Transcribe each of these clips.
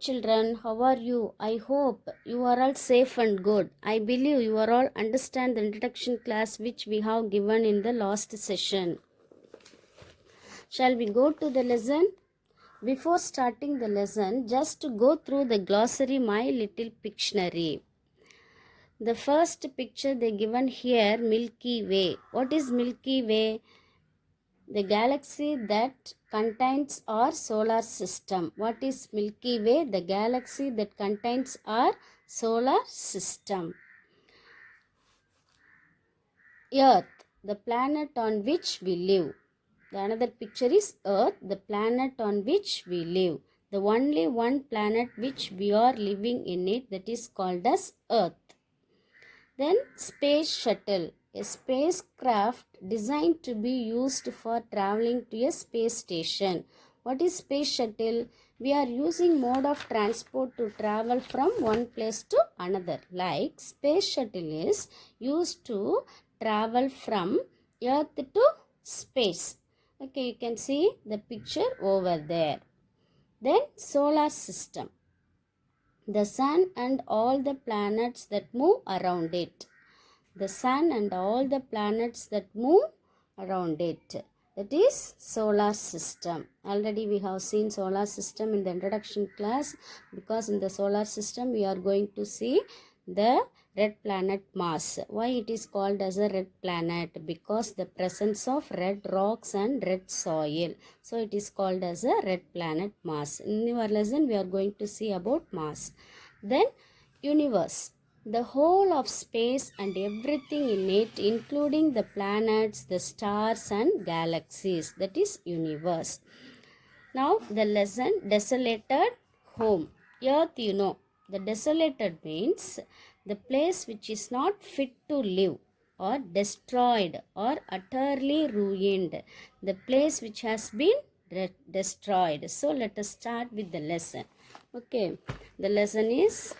children, how are you? I hope you are all safe and good. I believe you are all understand the introduction class which we have given in the last session. Shall we go to the lesson? Before starting the lesson, just to go through the glossary My Little Pictionary. The first picture they given here, Milky Way. What is Milky Way? The galaxy that contains our solar system. What is Milky Way? The galaxy that contains our solar system. Earth, the planet on which we live. The another picture is Earth, the planet on which we live. The only one planet which we are living in it, that is called as Earth. Then space shuttle, a spacecraft designed to be used for traveling to a space station. What is space shuttle? We are using mode of transport to travel from one place to another. Like space shuttle is used to travel from Earth to space. Okay, you can see the picture over there. Then solar system. The sun and all the planets that move around it. The sun and all the planets that move around it. That is solar system. Already we have seen solar system in the introduction class, because in the solar system we are going to see the red planet Mars. Why it is called as a red planet? Because the presence of red rocks and red soil. So it is called as a red planet Mars. In your lesson we are going to see about Mars. Then universe. The whole of space and everything in it, including the planets, the stars and galaxies. That is universe. Now the lesson, desolated home. Earth, you know, the desolated means the place which is not fit to live, or destroyed or utterly ruined. The place which has been destroyed. So let us start with the lesson. Okay, the lesson is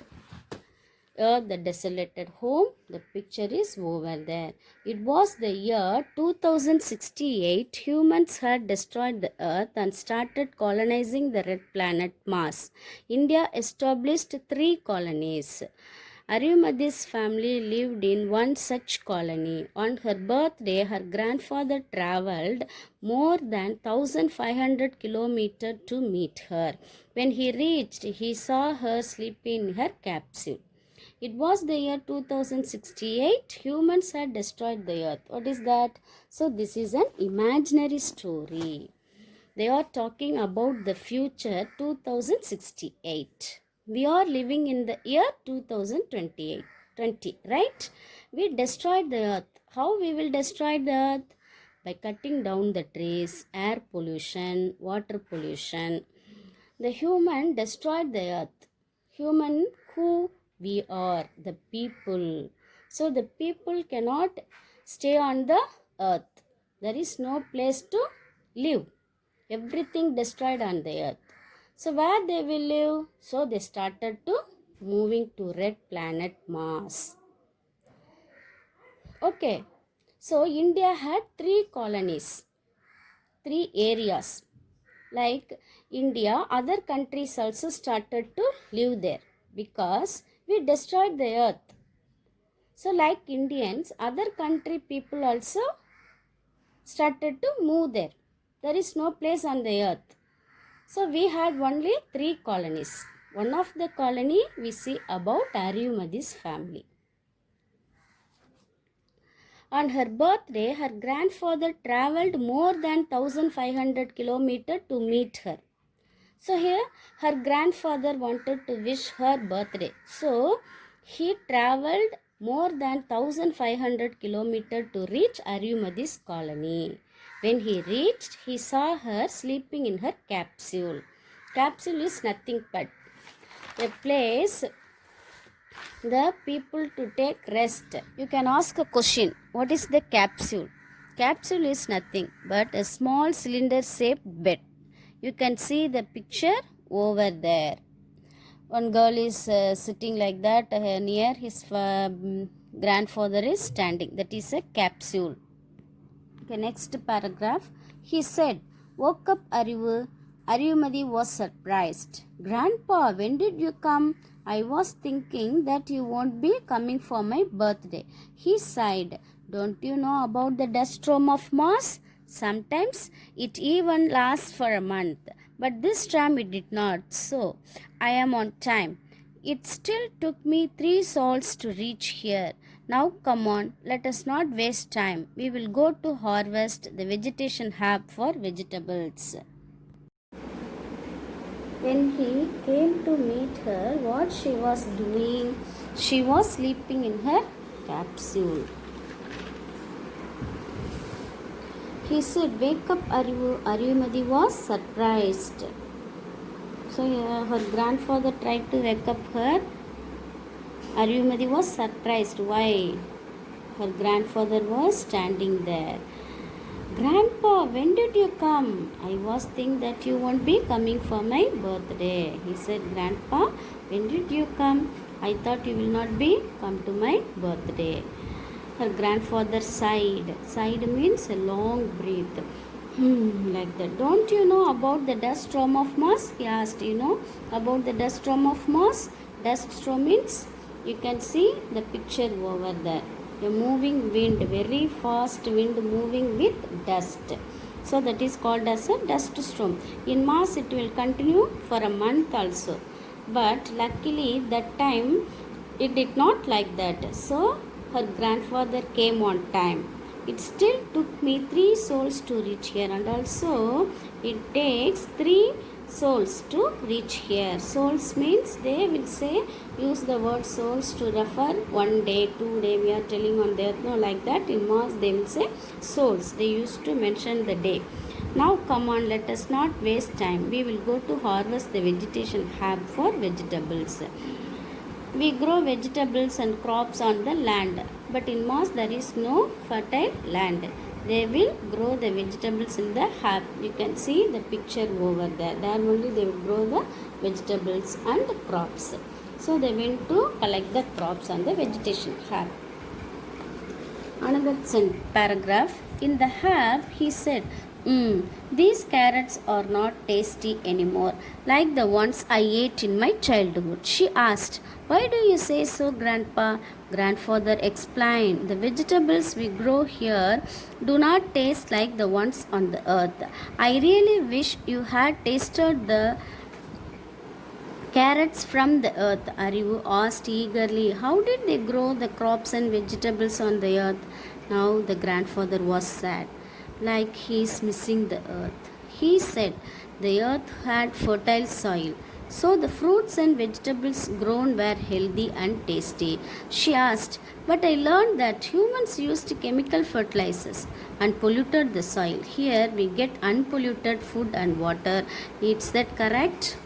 Earth, the desolated home. The picture is over there. It was the year 2068. Humans had destroyed the Earth and started colonizing the red planet Mars. India established 3 colonies. Arumadi's family lived in one such colony. On her birthday, her grandfather traveled more than 1500 kilometers to meet her. When he reached, he saw her sleeping in her capsule. It was the year 2068. Humans had destroyed the earth. What is that? So this is an imaginary story. They are talking about the future 2068. We are living in the year 2028. 20, right? We destroyed the earth. How we will destroy the earth? By cutting down the trees, air pollution, water pollution. The human destroyed the earth. Human who we are, the people. So the people cannot stay on the earth. There is no place to live. Everything destroyed on the earth. So where they will live? So they started to moving to red planet Mars. Okay. So India had 3 colonies, 3 areas. Like India, other countries also started to live there because we destroyed the earth. So like Indians, other country people also started to move there. There is no place on the earth. So we had only 3 colonies. One of the colony we see about Arumadi's family. On her birthday, her grandfather traveled more than 1500 kilometers to meet her. So here her grandfather wanted to wish her birthday. So he traveled more than 1500 kilometers to reach Arumadi's colony. When he reached, he saw her sleeping in her capsule. Capsule is nothing but a place the people to take rest. You can ask a question. What is the capsule? Capsule is nothing but a small cylinder shaped bed. You can see the picture over there. One girl is sitting like that near his grandfather is standing. That is a capsule. Okay, next paragraph. He said, "Woke up, Arivu. Ariyumadi was surprised. Grandpa, when did you come? I was thinking that you won't be coming for my birthday. He sighed. Don't you know about the dust storm of Mars? Sometimes it even lasts for a month. But this time it did not. So I am on time. It still took me 3 souls to reach here. Now come on, let us not waste time. We will go to harvest the vegetation hub for vegetables. When he came to meet her, what she was doing? She was sleeping in her capsule. He said, "Wake up, Ariyumadi was surprised. So her grandfather tried to wake up her. Ariyumadi was surprised. Why? Her grandfather was standing there. Grandpa, when did you come? I was thinking that you won't be coming for my birthday. He said, Grandpa, when did you come? I thought you will not be come to my birthday. Her grandfather sighed. Sighed means a long breath. Like that. Don't you know about the dust storm of Mars? He asked, you know about the dust storm of Mars? Dust storm means you can see the picture over there. A moving wind, very fast wind moving with dust. So that is called as a dust storm. In Mars it will continue for a month also. But luckily that time it did not like that. So her grandfather came on time. It still took me 3 souls to reach here, and also it takes 3 souls to reach here. Souls means they will say use the word souls to refer 1 day, 2 day. We are telling on there, no, like that. In Mars they will say souls. They used to mention the day. Now come on, let us not waste time. We will go to harvest the vegetation hub for vegetables. We grow vegetables and crops on the land, but in Mars there is no fertile land. They will grow the vegetables in the hub. You can see the picture over there. There only they will grow the vegetables and crops. So they went to collect the crops on the vegetation hub. Another paragraph. In the hub, he said, these carrots are not tasty anymore, like the ones I ate in my childhood. She asked, why do you say so, Grandpa? Grandfather explained, the vegetables we grow here do not taste like the ones on the earth. I really wish you had tasted the carrots from the earth. Arivu asked eagerly, how did they grow the crops and vegetables on the earth? Now the grandfather was sad, like he is missing the earth. He said the earth had fertile soil, so the fruits and vegetables grown were healthy and tasty. She asked, but I learned that humans used chemical fertilizers and polluted the soil. Here we get unpolluted food and water. Is that correct?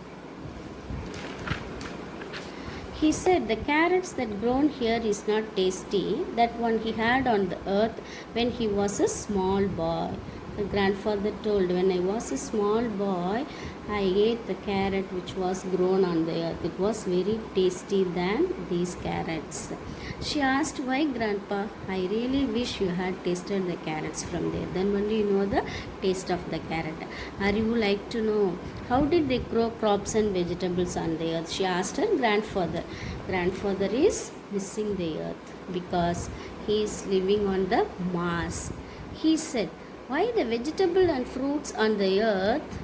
He said the carrots that grown here is not tasty, that one he had on the earth when he was a small boy. The grandfather told, when I was a small boy, I ate the carrot which was grown on the earth. It was very tasty than these carrots. She asked, why, Grandpa? I really wish you had tasted the carrots from there. Then only you know the taste of the carrot. Are you like to know how did they grow crops and vegetables on the earth? She asked her grandfather. Grandfather is missing the earth because he is living on the Mars. He said, why the vegetable and fruits on the earth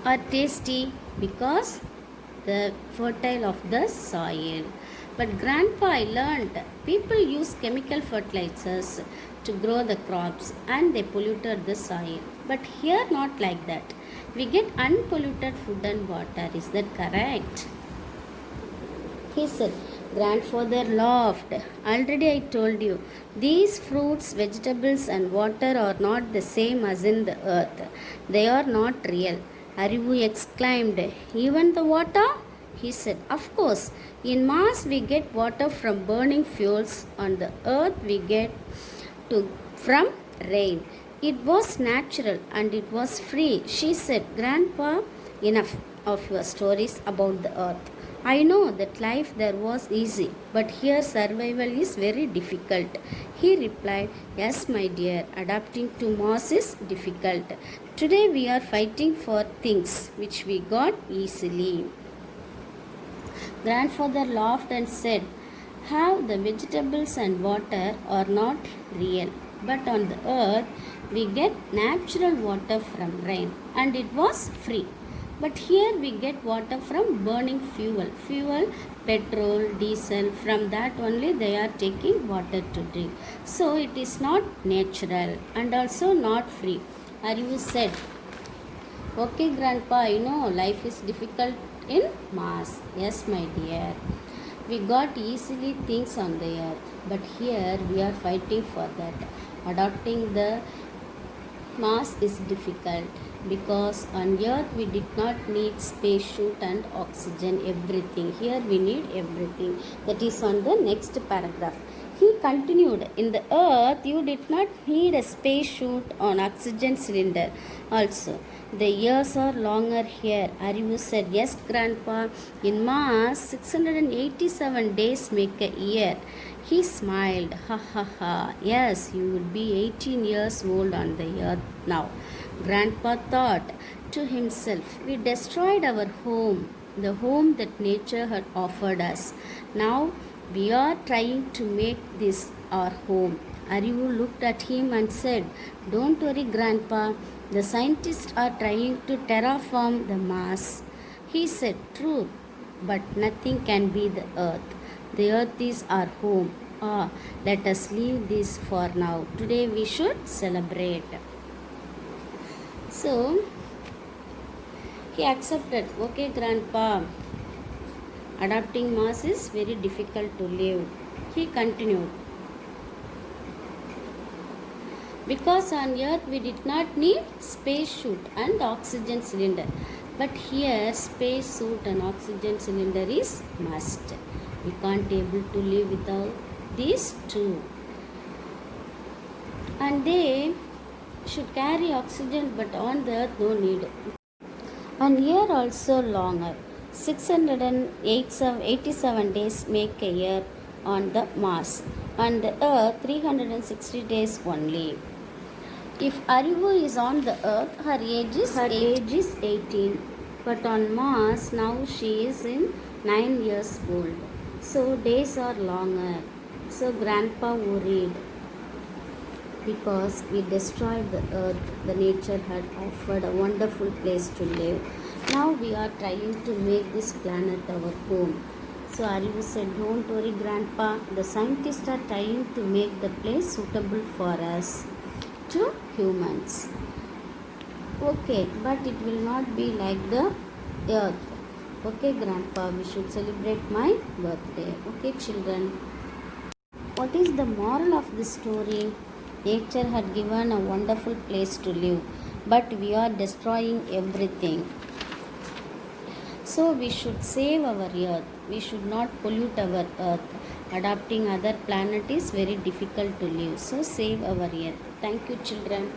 are tasty? Because the fertile of the soil. But Grandpa, I learned people use chemical fertilizers to grow the crops and they polluted the soil. But here not like that. We get unpolluted food and water. Is that correct? He said. Grandfather laughed. Already I told you, these fruits, vegetables and water are not the same as in the earth. They are not real. Arivu exclaimed, even the water? He said, of course. In Mars we get water from burning fuels. On the earth we get from rain. It was natural and it was free. She said, Grandpa, enough of your stories about the earth. I know that life there was easy, but here survival is very difficult. He replied, yes, my dear, adapting to Mars is difficult. Today we are fighting for things which we got easily. Grandfather laughed and said, how the vegetables and water are not real, but on the earth we get natural water from rain, and it was free. But here we get water from burning fuel, petrol, diesel, from that only they are taking water to drink. So it is not natural and also not free. Arivu said, okay, Grandpa, I know life is difficult in Mars. Yes, my dear. We got easily things on the earth, but here we are fighting for that. Adopting the Mars is difficult because on earth we did not need spacesuit and oxygen, everything. Here we need everything. That is on the next paragraph. He continued, in the earth you did not need a spacesuit or oxygen cylinder also. The years are longer here. Arivu said, yes, Grandpa. In Mars, 687 days make a year. He smiled. Ha ha ha. Yes, you will be 18 years old on the earth now. Grandpa thought to himself, we destroyed our home, the home that nature had offered us. Now we are trying to make this our home. Arivu looked at him and said, don't worry, Grandpa. The scientists are trying to terraform the Mars. He said, true, but nothing can be the earth. The earth is our home. Ah, let us leave this for now. Today we should celebrate. So, he accepted, okay, Grandpa. Adopting Mars is very difficult to live. He continued, because on earth we did not need spacesuit and oxygen cylinder, but here spacesuit and oxygen cylinder is must. We can't able to live without these two, and they should carry oxygen, but on the earth no need. And here also longer, 687 days make a year on the Mars, and the earth 360 days only. If Arivu is on the earth, her age is 18, but on Mars now she is in 9 years old. So days are longer. So Grandpa worried because we destroyed the earth. The nature had offered a wonderful place to live. Now we are trying to make this planet our home. So Arivu said, don't worry, Grandpa. The scientists are trying to make the place suitable for us, to humans. Okay, but it will not be like the earth. Okay, Grandpa, we should celebrate my birthday. Okay, children. What is the moral of this story? Nature had given a wonderful place to live, but we are destroying everything. So we should save our earth. We should not pollute our earth. Adopting other planet is very difficult to live. So save our earth. Thank you, children.